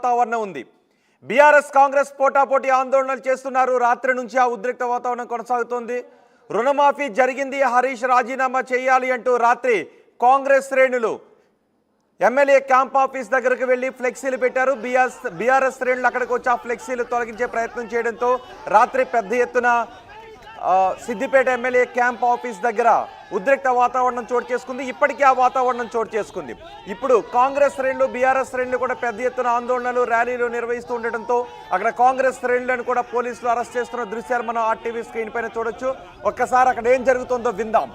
వాతావరణం ఉంది. బీఆర్ఎస్ కాంగ్రెస్ పోటాపోటీ ఆందోళనలు చేస్తున్నారు. రాత్రి నుంచి ఆ ఉద్రిక్త వాతావరణం కొనసాగుతోంది. రుణమాఫీ జరిగింది, హరీష్ రాజీనామా చేయాలి అంటూ రాత్రి కాంగ్రెస్ శ్రేణులు ఎమ్మెల్యే క్యాంప్ ఆఫీస్ దగ్గరకు వెళ్లి ఫ్లెక్సీలు పెట్టారు. బీఆర్ఎస్ శ్రేణులు అక్కడికి వచ్చి ఆ ఫ్లెక్సీలు తొలగించే ప్రయత్నం చేయడంతో రాత్రి పెద్ద ఎత్తున సిద్దిపేట ఎమ్మెల్యే క్యాంప్ ఆఫీస్ దగ్గర ఉద్రిక్త వాతావరణం చోటు చేసుకుంది. ఇప్పటికీ ఆ వాతావరణం చోటు చేసుకుంది. ఇప్పుడు కాంగ్రెస్ శ్రేణులు బీఆర్ఎస్ శ్రేణులు కూడా పెద్ద ఎత్తున ఆందోళనలు ర్యాలీలు నిర్వహిస్తూ ఉండటంతో అక్కడ కాంగ్రెస్ శ్రేణులను కూడా పోలీసులు అరెస్ట్ చేస్తున్న దృశ్యాలు మనం ఆర్టీవీ స్క్రీన్ పైన చూడొచ్చు. ఒక్కసారి అక్కడ ఏం జరుగుతుందో విందాం.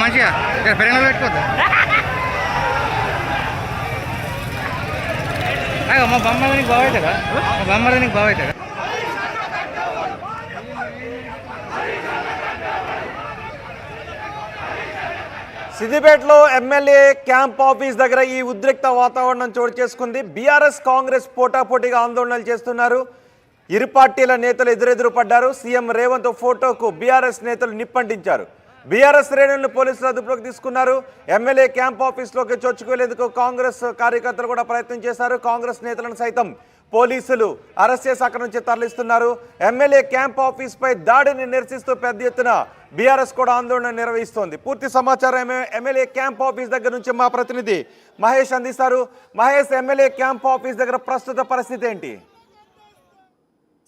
మంచిగా పెరంగ పెట్టుకోద్దా మా బొమ్మలు నీకు బాగవుతాడా? మా బొమ్మలు నీకు బాగవుతాడా? సిద్దిపేటలో ఎమ్మెల్యే క్యాంప్ ఆఫీస్ దగ్గర ఈ ఉద్రిక్త వాతావరణం చోటు చేసుకుంది. బీఆర్ఎస్ కాంగ్రెస్ పోటాపోటీగా ఆందోళనలు చేస్తున్నారు. ఇరు పార్టీల నేతలు ఎదురెదురు పడ్డారు. సీఎం రేవంత్ ఫోటోకు బీఆర్ఎస్ నేతలు నిప్పంటించారు. బీఆర్ఎస్ శ్రేణులను పోలీసులు అదుపులోకి తీసుకున్నారు. ఎమ్మెల్యే క్యాంప్ ఆఫీస్లోకి చొచ్చుకునేందుకు కాంగ్రెస్ కార్యకర్తలు కూడా ప్రయత్నం చేశారు. కాంగ్రెస్ నేతలను సైతం పోలీసులు అరెస్ట్ చేసి అక్కడి నుంచి తరలిస్తున్నారు. ఎమ్మెల్యే క్యాంప్ ఆఫీస్ పై దాడిని నిరసిస్తూ పెద్ద ఎత్తున బీఆర్ఎస్ కూడా ఆందోళన నిర్వహిస్తోంది. పూర్తి సమాచారం ఎమ్మెల్యే క్యాంప్ ఆఫీస్ దగ్గర నుంచి మా ప్రతినిధి మహేష్ అందిస్తారు. మహేష్, ఎమ్మెల్యే క్యాంప్ ఆఫీస్ దగ్గర ప్రస్తుత పరిస్థితి ఏంటి?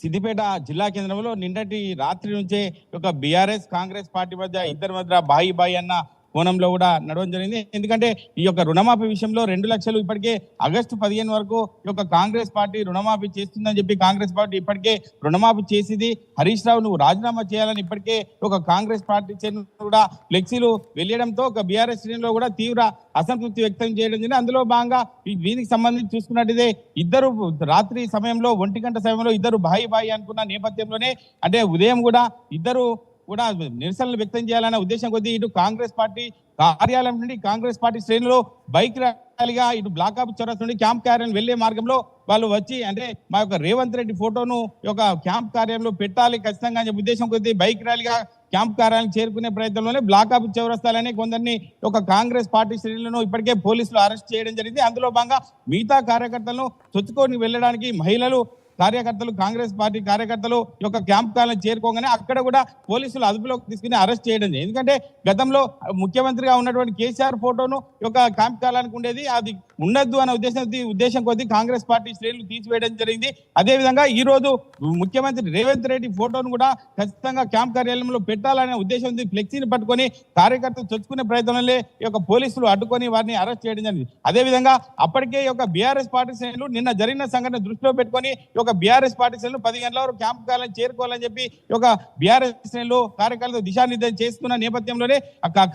సిద్దిపేట జిల్లా కేంద్రంలో నిన్నటి రాత్రి నుంచే ఒక బీఆర్ఎస్ కాంగ్రెస్ పార్టీ మధ్య ఇద్దరి మధ్య బాయి అన్న కోణంలో కూడా నడవడం జరిగింది. ఎందుకంటే ఈ యొక్క రుణమాఫీ విషయంలో 2 లక్షలు ఇప్పటికే ఆగస్టు 15 వరకు ఈ యొక్క కాంగ్రెస్ పార్టీ రుణమాఫీ చేస్తుందని చెప్పి కాంగ్రెస్ పార్టీ ఇప్పటికే రుణమాఫీ చేసింది. హరీష్ రావు నువ్వు రాజీనామా చేయాలని ఇప్పటికే ఒక కాంగ్రెస్ పార్టీ కూడా ఫ్లెక్సీలు వెళ్ళడంతో ఒక బీఆర్ఎస్ శ్రేణిలో కూడా తీవ్ర అసంతృప్తి వ్యక్తం చేయడం జరిగింది. అందులో భాగంగా దీనికి సంబంధించి చూసుకున్నట్టే ఇద్దరు రాత్రి సమయంలో 1 గంట సమయంలో ఇద్దరు బాయి అనుకున్న నేపథ్యంలోనే అంటే ఉదయం కూడా ఇద్దరు కూడా నిరసనలు వ్యక్తం చేయాలన్న ఉద్దేశం కొద్దీ ఇటు కాంగ్రెస్ పార్టీ కార్యాలయం నుండి కాంగ్రెస్ పార్టీ శ్రేణులు బైక్ ర్యాలీగా ఇటు బ్లాక్ ఆఫీస్ చౌరస్తా నుండి క్యాంప్ కార్యాలయం వెళ్లే మార్గంలో వాళ్ళు వచ్చి అంటే మా యొక్క రేవంత్ రెడ్డి ఫోటోను ఒక క్యాంప్ కార్యాలయంలో పెట్టాలి ఖచ్చితంగా అనే ఉద్దేశం కొద్దీ బైక్ ర్యాలీగా క్యాంప్ కార్యాలయం చేరుకునే ప్రయత్నంలోనే బ్లాక్ ఆఫీస్ చౌరస్తాలనే కొందరిని ఒక కాంగ్రెస్ పార్టీ శ్రేణులను ఇప్పటికే పోలీసులు అరెస్ట్ చేయడం జరిగింది. అందులో భాగంగా మిగతా కార్యకర్తలను చొచ్చుకొని వెళ్ళడానికి మహిళలు కార్యకర్తలు కాంగ్రెస్ పార్టీ కార్యకర్తలు యొక్క క్యాంప్ కార్యాలయం చేరుకోగానే అక్కడ కూడా పోలీసులు అదుపులోకి తీసుకుని అరెస్ట్ చేయడం. ఎందుకంటే గతంలో ముఖ్యమంత్రిగా ఉన్నటువంటి కేసీఆర్ ఫోటోను యొక్క క్యాంప్ కార్యాలయానికి ఉండేది, అది ఉండద్దు అనే ఉద్దేశం కొద్దీ కాంగ్రెస్ పార్టీ శ్రేణులు తీసివేయడం జరిగింది. అదేవిధంగా ఈ రోజు ముఖ్యమంత్రి రేవంత్ రెడ్డి ఫోటోను కూడా ఖచ్చితంగా క్యాంప్ కార్యాలయంలో పెట్టాలనే ఉద్దేశం ఉంది. ఫ్లెక్సీని పట్టుకొని కార్యకర్తలు చొచ్చుకునే ప్రయత్నంలో ఈ యొక్క పోలీసులు అడ్డుకొని వారిని అరెస్ట్ చేయడం జరిగింది. అదేవిధంగా అప్పటికే ఈ యొక్క బీఆర్ఎస్ పార్టీ శ్రేణులు నిన్న జరిగిన సంఘటన దృష్టిలో పెట్టుకొని బీఆర్ఎస్ పార్టీ శ్రేణులు 10 గంటల వరకు క్యాంప్ కార్యాలయం చేరుకోవాలని చెప్పి ఒక బీఆర్ఎస్ శ్రేణులు కార్యకర్తలు దిశానిర్దేశం చేస్తున్న నేపథ్యంలోనే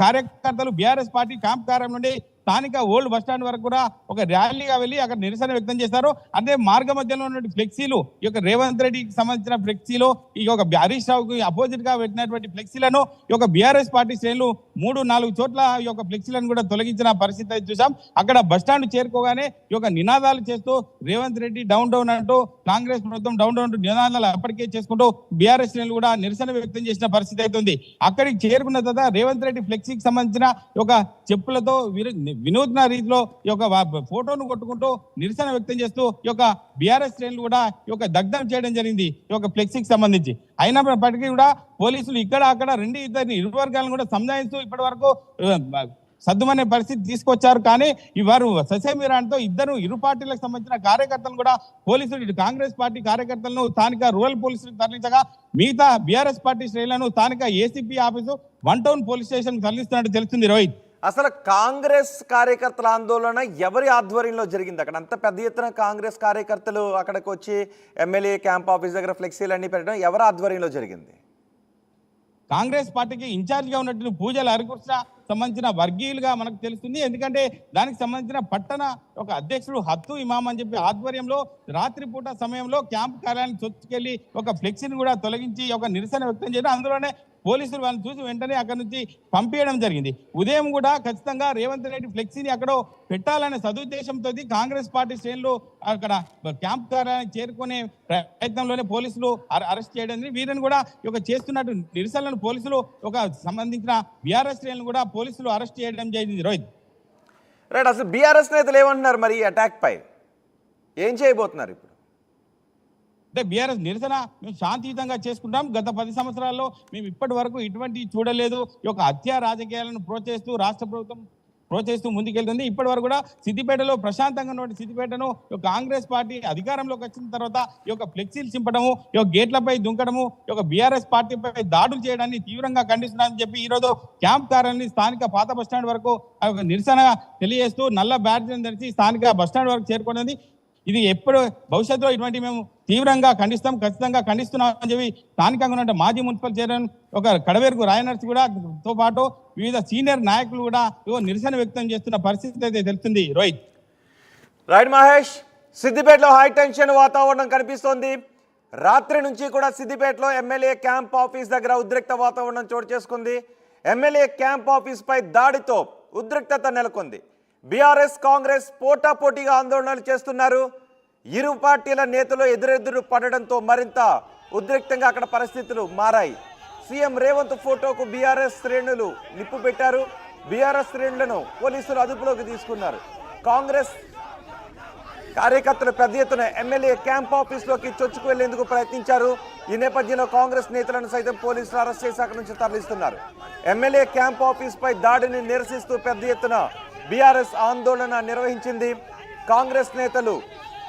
కార్యకర్తలు బీఆర్ఎస్ పార్టీ క్యాంప్ కార్యాలయం నుండి స్థానిక ఓల్డ్ బస్టాండ్ వరకు కూడా ఒక ర్యాలీగా వెళ్ళి అక్కడ నిరసన వ్యక్తం చేస్తారు. అదే మార్గ మధ్యలో ఉన్న ఫ్లెక్సీలు ఈ యొక్క రేవంత్ రెడ్డికి సంబంధించిన ఫ్లెక్సీలు ఈ యొక్క హరీష్ రావుకి అపోజిట్ గా పెట్టినటువంటి ఫ్లెక్సీలను ఈ యొక్క బీఆర్ఎస్ పార్టీ శ్రేణులు 3-4 చోట్ల ఈ యొక్క ఫ్లెక్సీలను కూడా తొలగించిన పరిస్థితి చూసాం. అక్కడ బస్టాండ్ చేరుకోగానే ఈ యొక్క నినాదాలు చేస్తూ రేవంత్ రెడ్డి డౌన్ డౌన్ అంటూ కాంగ్రెస్ ప్రభుత్వం డౌన్ డౌన్ నినాదాలు అప్పటికే చేసుకుంటూ బీఆర్ఎస్ శ్రేణులు కూడా నిరసన వ్యక్తం చేసిన పరిస్థితి అవుతుంది. అక్కడికి చేరుకున్న తర్వాత రేవంత్ రెడ్డి ఫ్లెక్సీకి సంబంధించిన ఒక చెప్పులతో వినూత్న రీతిలో ఈ యొక్క ఫోటోను కొట్టుకుంటూ నిరసన వ్యక్తం చేస్తూ ఈ యొక్క బీఆర్ఎస్ శ్రేణులు కూడా ఈ యొక్క దగ్ధం చేయడం జరిగింది ఈ యొక్క ఫ్లెక్సీకి సంబంధించి. అయినప్పటికీ కూడా పోలీసులు ఇక్కడ అక్కడ ఇరు వర్గాలను కూడా సంజాయిస్తూ ఇప్పటి వరకు సద్దుమనే పరిస్థితి తీసుకొచ్చారు. కానీ వారు ససేమిరాన్తో ఇరు పార్టీలకు సంబంధించిన కార్యకర్తలను కూడా పోలీసులు ఇటు కాంగ్రెస్ పార్టీ కార్యకర్తలను స్థానిక రూరల్ పోలీసులకు తరలించగా మిగతా బీఆర్ఎస్ పార్టీ శ్రేణులను స్థానిక ACP office 1 town police station తరలిస్తున్నట్టు తెలుస్తుంది. రోహిత్, అసలు కాంగ్రెస్ కార్యకర్తల ఆందోళన ఎవరి ఆధ్వర్యంలో జరిగింది? అక్కడ అంత పెద్ద ఎత్తున కాంగ్రెస్ కార్యకర్తలు అక్కడికి వచ్చి ఎమ్మెల్యే క్యాంప్ ఆఫీస్ దగ్గర ఫ్లెక్సీలు అన్ని పెట్టడం ఎవరి ఆధ్వర్యంలో జరిగింది? కాంగ్రెస్ పార్టీకి ఇన్ఛార్జిగా ఉన్నటువంటి పూజల హరికృష్ణ సంబంధించిన వర్గీయులుగా మనకు తెలుస్తుంది. ఎందుకంటే దానికి సంబంధించిన పట్టణ ఒక అధ్యక్షుడు హత్తు ఇమాం అని చెప్పి ఆధ్వర్యంలో రాత్రిపూట సమయంలో క్యాంప్ కార్యాలయానికి చొచ్చుకెళ్లి ఒక ఫ్లెక్సీని కూడా తొలగించి ఒక నిరసన వ్యక్తం చేయడం, అందులోనే పోలీసులు వాళ్ళని చూసి వెంటనే అక్కడి నుంచి పంపించడం జరిగింది. ఉదయం కూడా ఖచ్చితంగా రేవంత్ రెడ్డి ఫ్లెక్సీని అక్కడ పెట్టాలనే సదుద్దేశంతో కాంగ్రెస్ పార్టీ శ్రేణులు అక్కడ క్యాంప్ కార్యాలయానికి చేరుకునే ప్రయత్నంలోనే పోలీసులు అరెస్ట్ చేయడం, వీరిని కూడా ఒక చేస్తున్నట్టు నిరసనలను పోలీసులు ఒక సంబంధించిన బీఆర్ఎస్ శ్రేణులను కూడా పోలీసులు అరెస్ట్ చేయడం జరిగింది. రోహిత్ రైట్, అసలు బీఆర్ఎస్ నేతలు ఏమంటున్నారు మరి ఈ అటాక్ పై? ఏం చేయబోతున్నారు ఇప్పుడు? అంటే బీఆర్ఎస్ నిరసన మేము శాంతియుతంగా చేసుకుంటాం. గత 10 సంవత్సరాల్లో మేము ఇప్పటి వరకు ఇటువంటి చూడలేదు. ఈ యొక్క హత్యా రాజకీయాలను ప్రోత్సహిస్తూ రాష్ట్ర ప్రభుత్వం ప్రోత్సహిస్తూ ముందుకెళ్తుంది. ఇప్పటి వరకు కూడా సిద్దిపేటలో ప్రశాంతంగా ఉన్న సిద్దిపేటను కాంగ్రెస్ పార్టీ అధికారంలోకి వచ్చిన తర్వాత ఈ యొక్క ఫ్లెక్సీలు చింపడము, ఈ యొక్క గేట్లపై దుంకడము, ఈ యొక్క బీఆర్ఎస్ పార్టీపై దాడులు చేయడాన్ని తీవ్రంగా ఖండిస్తున్నారని చెప్పి ఈరోజు క్యాంప్ కార్యాలయాన్ని స్థానిక పాత బస్టాండ్ వరకు నిరసన తెలియజేస్తూ నల్ల బ్యాడ్జ్లను ధరించి స్థానిక బస్టాండ్ వరకు చేరుకున్నది. ఇది ఎప్పుడు భవిష్యత్తులో ఇటువంటి మేము తీవ్రంగా ఖండిస్తాం, ఖచ్చితంగా ఖండిస్తున్నాం అని చెప్పి స్థానికంగా ఉన్న మాజీ మున్సిపల్ చైర్మన్ ఒక కడవేరుకు రాయనర్సి కూడా తో పాటు వివిధ సీనియర్ నాయకులు కూడా నిరసన వ్యక్తం చేస్తున్న పరిస్థితి అయితే తెలుస్తుంది. రోహిత్ రైట్ మహేష్, సిద్దిపేటలో హై టెన్షన్ వాతావరణం కనిపిస్తోంది. రాత్రి నుంచి కూడా సిద్దిపేటలో ఎమ్మెల్యే క్యాంప్ ఆఫీస్ దగ్గర ఉద్రిక్త వాతావరణం చోటు చేసుకుంది. ఎమ్మెల్యే క్యాంప్ ఆఫీస్ పై దాడితో ఉద్రిక్తత నెలకొంది. బీఆర్ఎస్ కాంగ్రెస్ పోటాపోటీగా ఆందోళనలు చేస్తున్నారు. ఇరు పార్టీల నేతలు ఎదురెదురు పడడంతో మరింత ఉద్రిక్తంగా అక్కడ పరిస్థితులు మారాయి. సీఎం రేవంత్ ఫోటోకు బీఆర్ఎస్ శ్రేణులు నిప్పు పెట్టారు. బీఆర్ఎస్ శ్రేణులను పోలీసులు అదుపులోకి తీసుకున్నారు. కాంగ్రెస్ కార్యకర్తలు పెద్ద ఎత్తున ఎమ్మెల్యే క్యాంప్ ఆఫీస్లోకి చొచ్చుకు వెళ్లేందుకు ప్రయత్నించారు. ఈ నేపథ్యంలో కాంగ్రెస్ నేతలను సైతం పోలీసులు అరెస్ట్ చేసి అక్కడి నుంచి తరలిస్తున్నారు. ఎమ్మెల్యే క్యాంప్ ఆఫీస్ పై దాడిని నిరసిస్తూ పెద్ద ఎత్తున బీఆర్ఎస్ ఆందోళన నిర్వహించింది. కాంగ్రెస్ నేతలు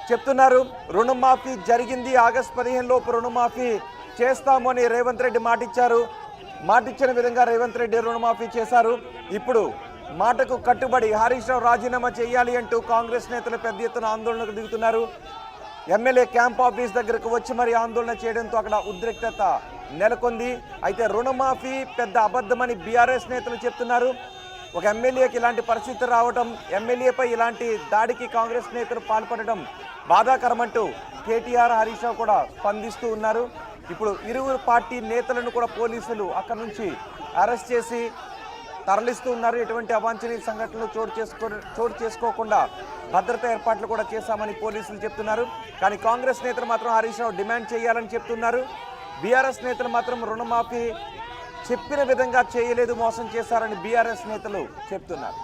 చెప్తున్నారు, రుణమాఫీ జరిగింది, ఆగస్టు 15 లోపు రుణమాఫీ చేస్తాము అని రేవంత్ రెడ్డి మాటిచ్చారు. మాటిచ్చిన విధంగా రేవంత్ రెడ్డి రుణమాఫీ చేశారు. ఇప్పుడు మాటకు కట్టుబడి హరీష్ రావు రాజీనామా చేయాలి అంటూ కాంగ్రెస్ నేతలు పెద్ద ఎత్తున ఆందోళనకు దిగుతున్నారు. ఎమ్మెల్యే క్యాంప్ ఆఫీస్ దగ్గరకు వచ్చి మరి ఆందోళన చేయడంతో అక్కడ ఉద్రిక్తత నెలకొంది. అయితే రుణమాఫీ పెద్ద అబద్ధమని బీఆర్ఎస్ నేతలు చెప్తున్నారు. ఒక ఎమ్మెల్యేకి ఇలాంటి పరిస్థితి రావడం, ఎమ్మెల్యేపై ఇలాంటి దాడికి కాంగ్రెస్ నేతలు పాల్పడడం బాధాకరమంటూ కేటీఆర్, హరీష్ రావు కూడా స్పందిస్తూ ఉన్నారు. ఇప్పుడు ఇరువురు పార్టీ నేతలను కూడా పోలీసులు అక్కడి నుంచి అరెస్ట్ చేసి తరలిస్తూ ఉన్నారు. ఎటువంటి అవాంఛనీయ సంఘటనలు చోటు చేసుకోకుండా భద్రతా ఏర్పాట్లు కూడా చేశామని పోలీసులు చెప్తున్నారు. కానీ కాంగ్రెస్ నేతలు మాత్రం హరీష్ రావు డిమాండ్ చేయాలని చెప్తున్నారు. బీఆర్ఎస్ నేతలు మాత్రం రుణమాఫీ చెప్పిన విధంగా చేయలేదు, మోసం చేశారని బీఆర్ఎస్ నేతలు చెప్తున్నారు.